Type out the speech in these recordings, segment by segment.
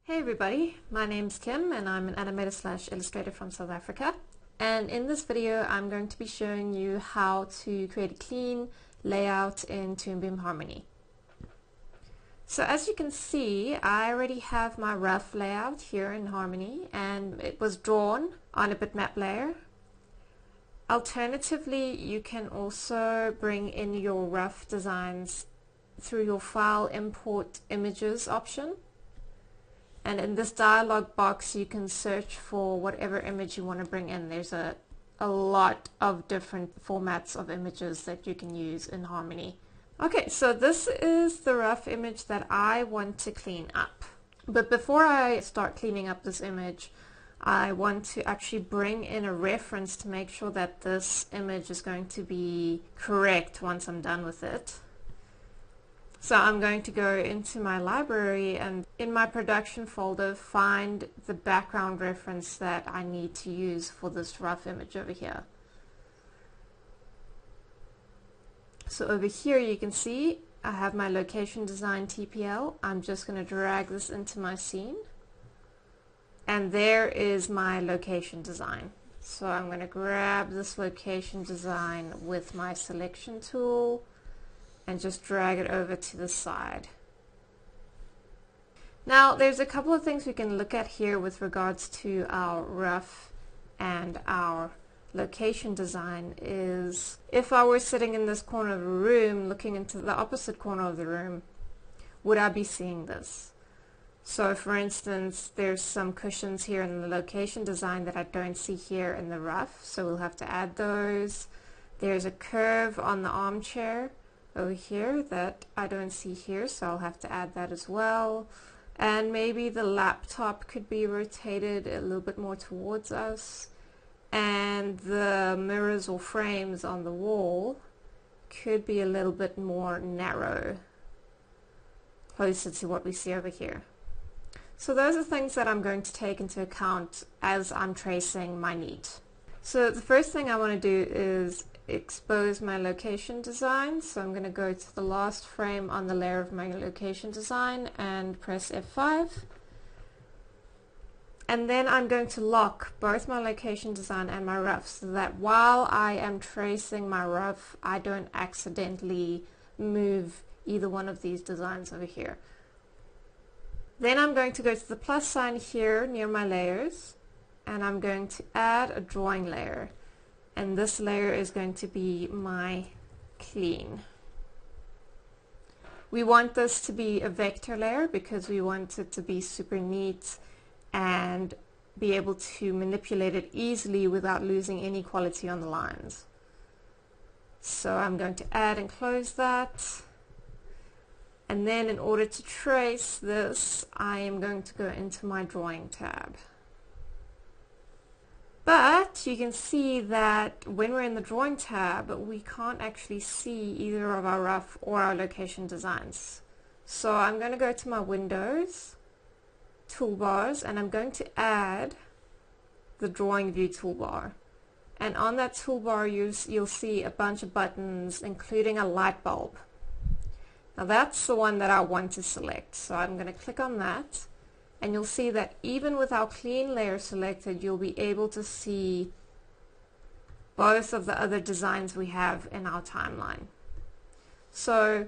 Hey everybody, my name's Kim and I'm an animator slash illustrator from South Africa, and in this video I'm going to be showing you how to create a clean layout in Toon Harmony. So as you can see, I already have my rough layout here in Harmony and it was drawn on a bitmap layer. Alternatively, you can also bring in your rough designs through your File Import Images option. And in this dialog box you can search for whatever image you want to bring in. There's a lot of different formats of images that you can use in Harmony. Okay, so this is the rough image that I want to clean up. But before I start cleaning up this image, I want to actually bring in a reference to make sure that this image is going to be correct once I'm done with it. So I'm going to go into my library and in my production folder find the background reference that I need to use for this rough image over here. So over here you can see I have my location design TPL. I'm just going to drag this into my scene. And there is my location design. So I'm going to grab this location design with my selection tool and just drag it over to the side. Now there's a couple of things we can look at here with regards to our rough and our location design. Is if I were sitting in this corner of the room looking into the opposite corner of the room, would I be seeing this? So for instance, there's some cushions here in the location design that I don't see here in the rough, so we'll have to add those. There's a curve on the armchair over here that I don't see here, so I'll have to add that as well. And maybe the laptop could be rotated a little bit more towards us, and the mirrors or frames on the wall could be a little bit more narrow, closer to what we see over here. So those are things that I'm going to take into account as I'm tracing my neat. So the first thing I want to do is expose my location design. So I'm going to go to the last frame on the layer of my location design and press F5. And then I'm going to lock both my location design and my rough so that while I am tracing my rough, I don't accidentally move either one of these designs over here. Then I'm going to go to the plus sign here near my layers and I'm going to add a drawing layer. And this layer is going to be my clean. We want this to be a vector layer because we want it to be super neat and be able to manipulate it easily without losing any quality on the lines. So I'm going to add and close that. And then in order to trace this, I am going to go into my drawing tab. But you can see that when we're in the drawing tab, we can't actually see either of our rough or our location designs. So I'm going to go to my Windows, Toolbars, and I'm going to add the Drawing View toolbar. And on that toolbar you'll see a bunch of buttons, including a light bulb. Now that's the one that I want to select. So I'm going to click on that. And you'll see that even with our clean layer selected, you'll be able to see both of the other designs we have in our timeline. So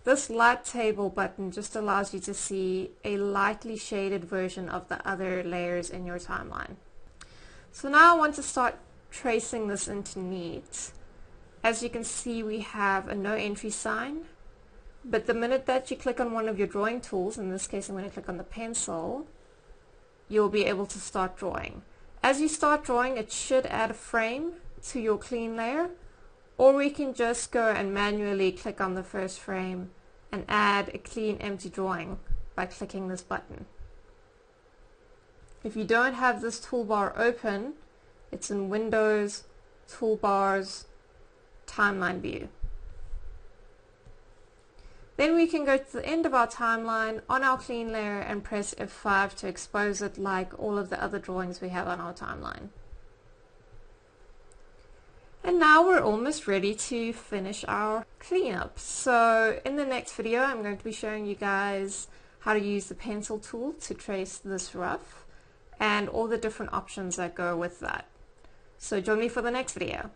this light table button just allows you to see a lightly shaded version of the other layers in your timeline. So now I want to start tracing this into neat. As you can see, we have a no entry sign. But the minute that you click on one of your drawing tools, in this case I'm going to click on the pencil, you'll be able to start drawing. As you start drawing, it should add a frame to your clean layer, or we can just go and manually click on the first frame and add a clean empty drawing by clicking this button. If you don't have this toolbar open, it's in Windows, Toolbars, Timeline View. Then we can go to the end of our timeline on our clean layer and press F5 to expose it like all of the other drawings we have on our timeline. And now we're almost ready to finish our cleanup. So in the next video I'm going to be showing you guys how to use the pencil tool to trace this rough, and all the different options that go with that. So join me for the next video.